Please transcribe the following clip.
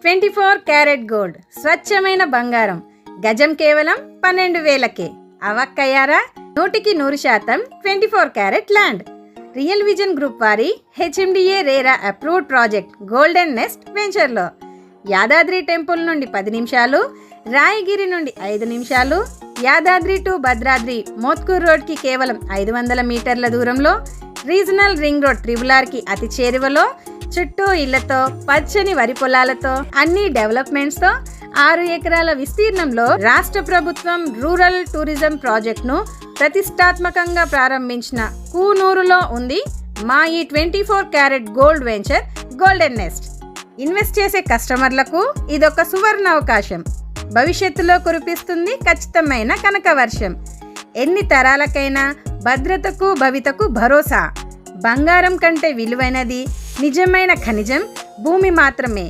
24 carat gold స్వచ్ఛమైన బంగారం గజం కేవలం 12,000కే. అవక్కయ్యారా? 100% 24 carat land. Real vision group వారి HMDA RERA approved project golden nest వెంచర్లో యాదాద్రి టెంపుల్ నుండి 10 నిమిషాలు, రాయగిరి నుండి 5 నిమిషాలు, యాదాద్రి టు భద్రాద్రి మోత్కూర్ రోడ్కి కేవలం 500 మీటర్ల దూరంలో, రీజనల్ రింగ్ రోడ్ త్రిబులార్కి అతి చేరువలో, చుట్టూ ఇళ్లతో, పచ్చని వరి పొలాలతో, అన్ని డెవలప్మెంట్స్తో 6 ఎకరాల విస్తీర్ణంలో రాష్ట్ర ప్రభుత్వం రూరల్ టూరిజం ప్రాజెక్ట్ను ప్రతిష్టాత్మకంగా ప్రారంభించిన కూనూరులో ఉంది మా ఈ 24 carat gold venture golden nest. Invest చేసే కస్టమర్లకు ఇదొక సువర్ణ అవకాశం. భవిష్యత్తులో కురిపిస్తుంది ఖచ్చితమైన కనక వర్షం. ఎన్ని తరాలకైనా భద్రతకు భవితకు భరోసా. బంగారం కంటే విలువైనది నిజమైన ఖనిజం భూమి మాత్రమే.